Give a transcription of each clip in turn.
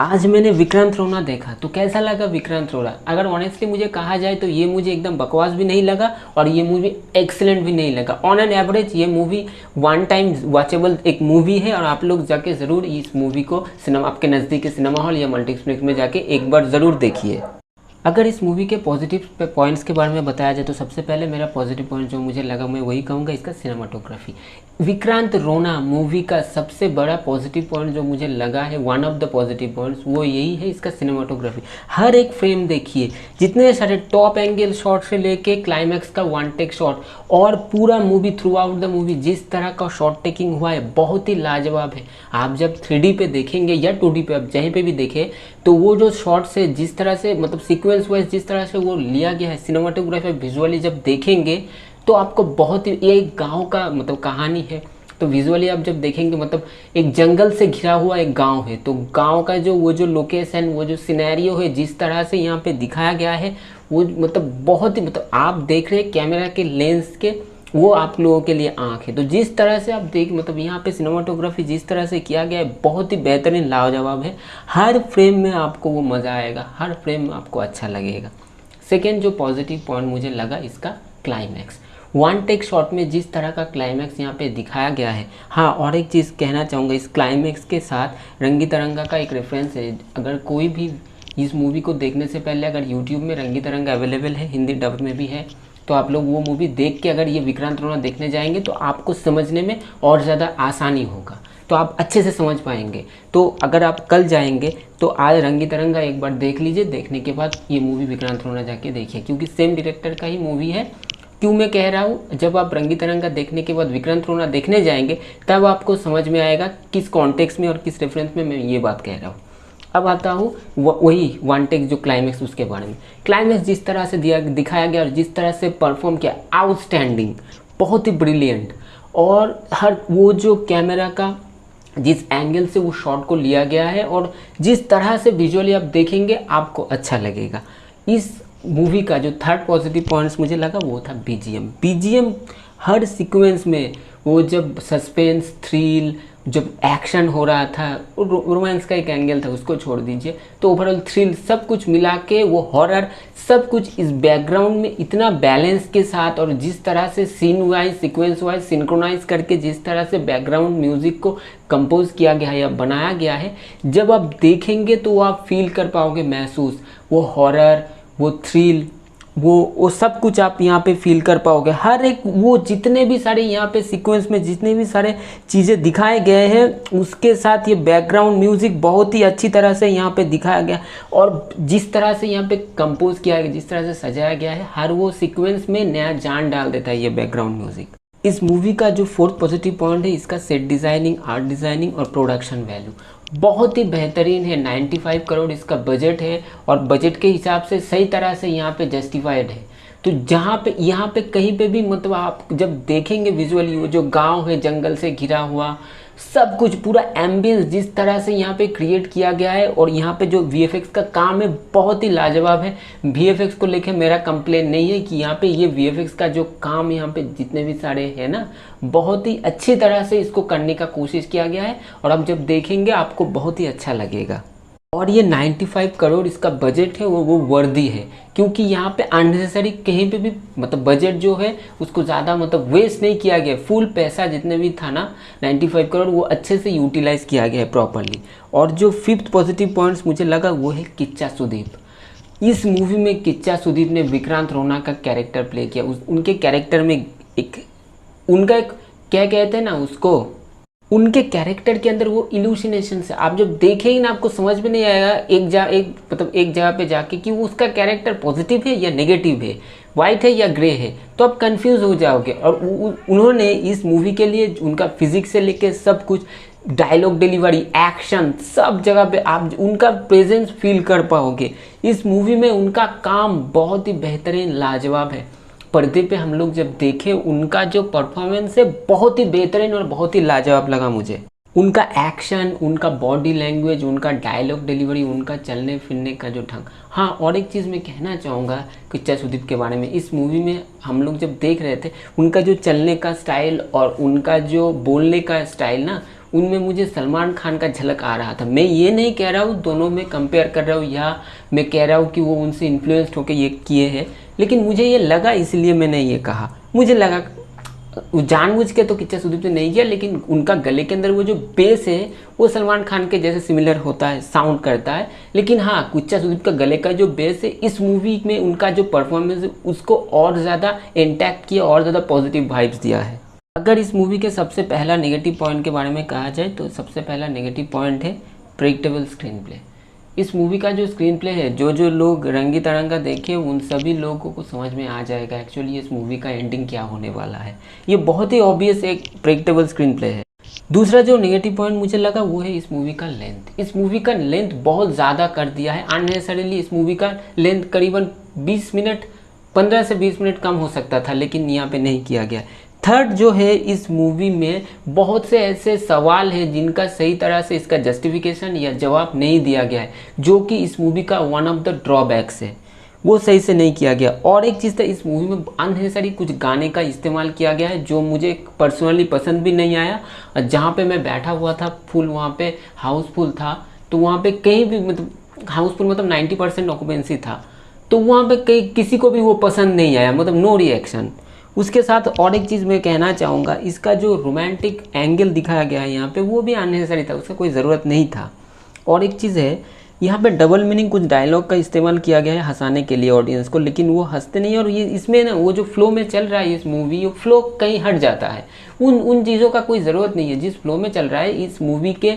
आज मैंने विक्रांत रोना देखा तो कैसा लगा विक्रांत रोना। अगर ऑनेस्टली मुझे कहा जाए तो ये मुझे एकदम बकवास भी नहीं लगा और ये मूवी एक्सीलेंट भी नहीं लगा। ऑन एन एवरेज ये मूवी वन टाइम वॉचेबल एक मूवी है और आप लोग जाके ज़रूर इस मूवी को सिनेमा आपके नज़दीक के सिनेमा हॉल या मल्टीप्लेक्स में जाके एक बार ज़रूर देखिए। अगर इस मूवी के पॉजिटिव पॉइंट्स के बारे में बताया जाए तो सबसे पहले मेरा पॉजिटिव पॉइंट जो मुझे लगा मैं वही कहूँगा, इसका सिनेमाटोग्राफी। विक्रांत रोना मूवी का सबसे बड़ा पॉजिटिव पॉइंट जो मुझे लगा है, one of the positive points, वो यही है इसका सिनेमाटोग्राफी। हर एक फ्रेम देखिए, जितने सारे टॉप एंगल शॉट से लेके क्लाइमैक्स का वन टेक शॉट और पूरा movie through out the movie जिस तरह का शॉट टेकिंग हुआ है बहुत ही लाजवाब है। आप जब 3D पे देखेंगे या 2D पे, आप जहीं पे भी देखें तो वो जो शॉट्स है जिस तरह से मतलब सीक्वेंस वाइज जिस तरह से वो लिया गया है सिनेमाटोग्राफी विजुअली जब देखेंगे तो आपको बहुत ही, ये एक गांव का मतलब कहानी है तो विजुअली आप जब देखेंगे मतलब एक जंगल से घिरा हुआ एक गांव है तो गांव का जो वो जो लोकेशन वो जो सिनेरियो है जिस तरह से यहाँ पे दिखाया गया है वो मतलब बहुत ही मतलब आप देख रहे हैं कैमरा के लेंस के वो आप लोगों के लिए आँख है। तो जिस तरह से आप देख मतलब यहाँ पे सिनेमाटोग्राफी जिस तरह से किया गया है बहुत ही बेहतरीन लाजवाब है। हर फ्रेम में आपको वो मज़ा आएगा, हर फ्रेम में आपको अच्छा लगेगा। सेकेंड जो पॉजिटिव पॉइंट मुझे लगा इसका क्लाइमैक्स, वन टेक शॉट में जिस तरह का क्लाइमैक्स यहाँ पे दिखाया गया है। हाँ, और एक चीज़ कहना चाहूँगा, इस क्लाइमैक्स के साथ रंगी तरंगा का एक रेफरेंस है। अगर कोई भी इस मूवी को देखने से पहले अगर यूट्यूब में रंगी तरंगा अवेलेबल है, हिंदी डब में भी है, तो आप लोग वो मूवी देख के अगर ये विक्रांत रोना देखने जाएंगे तो आपको समझने में और ज़्यादा आसानी होगा, तो आप अच्छे से समझ पाएंगे। तो अगर आप कल जाएंगे तो आज रंगी तरंगा एक बार देख लीजिए, देखने के बाद ये मूवी विक्रांत रोना जाके देखिए क्योंकि सेम डायरेक्टर का ही मूवी है। क्यों मैं कह रहा हूँ, जब आप रंगी तरंगा देखने के बाद विक्रांत रोना देखने जाएंगे तब आपको समझ में आएगा किस कॉन्टेक्स्ट में और किस रेफरेंस में मैं ये बात कह रहा हूँ। अब आता हूँ वही वन टेक जो क्लाइमैक्स उसके बारे में। क्लाइमैक्स जिस तरह से दिखाया गया और जिस तरह से परफॉर्म किया, आउटस्टैंडिंग, बहुत ही ब्रिलियंट। और हर वो जो कैमरा का जिस एंगल से वो शॉट को लिया गया है और जिस तरह से विजुअली आप देखेंगे आपको अच्छा लगेगा। इस मूवी का जो थर्ड पॉजिटिव पॉइंट्स मुझे लगा वो था बीजीएम। हर सीक्वेंस में वो जब सस्पेंस, थ्रिल, जब एक्शन हो रहा था, रोमांस का एक एंगल था उसको छोड़ दीजिए, तो ओवरऑल थ्रिल सब कुछ मिला के वो हॉरर सब कुछ इस बैकग्राउंड में इतना बैलेंस के साथ और जिस तरह से scene wise sequence wise synchronise करके जिस तरह से बैकग्राउंड म्यूजिक को कंपोज किया गया है या बनाया गया है, जब आप देखेंगे तो आप फील कर पाओगे महसूस, वो हॉरर, वो थ्रिल, वो सब कुछ आप यहाँ पे फील कर पाओगे। हर एक वो जितने भी सारे यहाँ पे सीक्वेंस में जितने भी सारे चीज़ें दिखाए गए हैं उसके साथ ये बैकग्राउंड म्यूज़िक बहुत ही अच्छी तरह से यहाँ पे दिखाया गया और जिस तरह से यहाँ पे कंपोज किया गया, जिस तरह से सजाया गया है, हर वो सीक्वेंस में नया जान डाल देता है ये बैकग्राउंड म्यूज़िक। इस मूवी का जो फोर्थ पॉजिटिव पॉइंट है इसका सेट डिज़ाइनिंग, आर्ट डिज़ाइनिंग और प्रोडक्शन वैल्यू बहुत ही बेहतरीन है। 95 करोड़ इसका बजट है और बजट के हिसाब से सही तरह से यहाँ पे जस्टिफाइड है। तो जहाँ पे यहाँ पे कहीं पे भी मतलब आप जब देखेंगे विजुअली वो जो गांव है जंगल से घिरा हुआ सब कुछ पूरा एम्बियंस जिस तरह से यहाँ पे क्रिएट किया गया है और यहाँ पे जो वीएफएक्स का काम है बहुत ही लाजवाब है। वीएफएक्स को लेके मेरा कंप्लेन नहीं है कि यहाँ पे ये वीएफएक्स का जो काम यहाँ पे जितने भी सारे हैं ना बहुत ही अच्छी तरह से इसको करने का कोशिश किया गया है और आप जब देखेंगे आपको बहुत ही अच्छा लगेगा। और ये 95 करोड़ इसका बजट है वो वर्दी है क्योंकि यहाँ पे अननेसेसरी कहीं पे भी मतलब बजट जो है उसको ज़्यादा मतलब वेस्ट नहीं किया गया। फुल पैसा जितने भी था ना 95 करोड़ वो अच्छे से यूटिलाइज किया गया है प्रॉपरली। और जो फिफ्थ पॉजिटिव पॉइंट्स मुझे लगा वो है किच्चा सुदीप। इस मूवी में किच्चा सुदीप ने विक्रांत रोना का कैरेक्टर प्ले किया। उनके कैरेक्टर में एक उनका एक क्या कहते हैं ना उसको, उनके कैरेक्टर के अंदर वो इल्यूसिनेशन से आप जब देखेंगे ना आपको समझ में नहीं आएगा एक जगह पे जाके कि वो उसका कैरेक्टर पॉजिटिव है या नेगेटिव है, वाइट है या ग्रे है, तो आप कंफ्यूज हो जाओगे। और उन्होंने इस मूवी के लिए उनका फिजिक्स से लेके सब कुछ, डायलॉग डिलीवरी, एक्शन, सब जगह पे आप उनका प्रेजेंस फील कर पाओगे। इस मूवी में उनका काम बहुत ही बेहतरीन लाजवाब है। पर्दे पे हम लोग जब देखे उनका जो परफॉर्मेंस है बहुत ही बेहतरीन और बहुत ही लाजवाब लगा मुझे। उनका एक्शन, उनका बॉडी लैंग्वेज, उनका डायलॉग डिलीवरी, उनका चलने फिरने का जो ढंग। हाँ, और एक चीज़ मैं कहना चाहूँगा किच्चा सुदीप के बारे में। इस मूवी में हम लोग जब देख रहे थे उनका जो चलने का स्टाइल और उनका जो बोलने का स्टाइल ना उनमें मुझे सलमान खान का झलक आ रहा था। मैं ये नहीं कह रहा हूँ दोनों में कंपेयर कर रहा हूँ या मैं कह रहा हूँ कि वो उनसे इन्फ्लुएंस्ड होकर ये किए हैं, लेकिन मुझे ये लगा इसलिए मैंने ये कहा। मुझे लगा जानबूझ के तो किच्चा सुदीप ने नहीं किया, लेकिन उनका गले के अंदर वो जो बेस है वो सलमान खान के जैसे सिमिलर होता है, साउंड करता है। लेकिन हाँ, किच्चा सुदीप का गले का जो बेस है इस मूवी में उनका जो परफॉर्मेंस है उसको और ज़्यादा इंटैक्ट किया, और ज़्यादा पॉजिटिव वाइब्स दिया है। अगर इस मूवी के सबसे पहला नेगेटिव पॉइंट के बारे में कहा जाए तो सबसे पहला नेगेटिव पॉइंट है प्रेडिक्टेबल स्क्रीन प्ले। इस मूवी का जो स्क्रीन प्ले है, जो लोग रंगी तरंगा देखे उन सभी लोगों को समझ में आ जाएगा एक्चुअली इस मूवी का एंडिंग क्या होने वाला है। ये बहुत ही ऑब्वियस एक प्रेडिक्टेबल स्क्रीन प्ले है। दूसरा जो नेगेटिव पॉइंट मुझे लगा वो है इस मूवी का लेंथ। इस मूवी का लेंथ बहुत ज़्यादा कर दिया है अननेसेसरीली। इस मूवी का लेंथ करीबन 20 मिनट, 15 से 20 मिनट कम हो सकता था, लेकिन यहाँ पे नहीं किया गया। थर्ड जो है, इस मूवी में बहुत से ऐसे सवाल हैं जिनका सही तरह से इसका जस्टिफिकेशन या जवाब नहीं दिया गया है, जो कि इस मूवी का वन ऑफ द ड्रॉबैक्स है। वो सही से नहीं किया गया। और एक चीज़ था, इस मूवी में अननेसेसरी कुछ गाने का इस्तेमाल किया गया है जो मुझे पर्सनली पसंद भी नहीं आया। और जहाँ पे मैं बैठा हुआ था फुल वहाँ पे हाउसफुल था, तो वहाँ पे कहीं भी मतलब हाउसफुल मतलब 90% ऑक्यूपेंसी था, तो वहाँ पे कहीं किसी को भी वो पसंद नहीं आया, मतलब नो रिएक्शन। उसके साथ और एक चीज़ मैं कहना चाहूँगा, इसका जो रोमांटिक एंगल दिखाया गया है यहाँ पे वो भी अननेसेसरी था, उसका कोई ज़रूरत नहीं था। और एक चीज़ है, यहाँ पे डबल मीनिंग कुछ डायलॉग का इस्तेमाल किया गया है हंसाने के लिए ऑडियंस को, लेकिन वो हंसते नहीं। और ये इसमें ना वो जो फ्लो में चल रहा है इस मूवी, वो फ्लो कहीं हट जाता है। उन चीज़ों का कोई ज़रूरत नहीं है। जिस फ्लो में चल रहा है इस मूवी के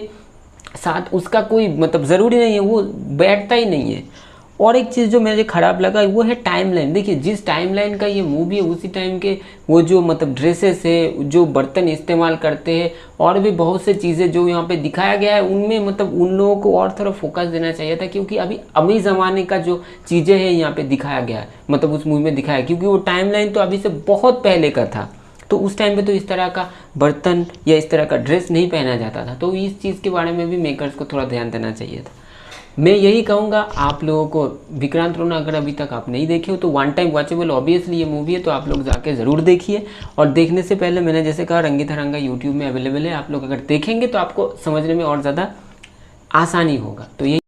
साथ उसका कोई मतलब ज़रूरी नहीं है, वो बैठता ही नहीं है। और एक चीज़ जो मुझे ख़राब लगा वो है टाइमलाइन। देखिए, जिस टाइमलाइन का ये मूवी है उसी टाइम के वो जो मतलब ड्रेसेस है, जो बर्तन इस्तेमाल करते हैं, और भी बहुत से चीज़ें जो यहाँ पे दिखाया गया है, उनमें मतलब उन लोगों को और थोड़ा फोकस देना चाहिए था, क्योंकि अभी ज़माने का जो चीज़ें हैं यहाँ पे दिखाया गया है, मतलब उस मूवी में दिखाया, क्योंकि वो टाइमलाइन तो अभी से बहुत पहले का था। तो उस टाइम पे तो इस तरह का बर्तन या इस तरह का ड्रेस नहीं पहना जाता था। तो इस चीज़ के बारे में भी मेकर्स को थोड़ा ध्यान देना चाहिए था। मैं यही कहूँगा आप लोगों को, विक्रांत रोना अगर अभी तक आप नहीं देखे हो तो वन टाइम वॉचेबल ऑब्वियसली ये मूवी है, तो आप लोग जाके ज़रूर देखिए। और देखने से पहले मैंने जैसे कहा रंगी तरंगा यूट्यूब में अवेलेबल है, आप लोग अगर देखेंगे तो आपको समझने में और ज़्यादा आसानी होगा। तो ये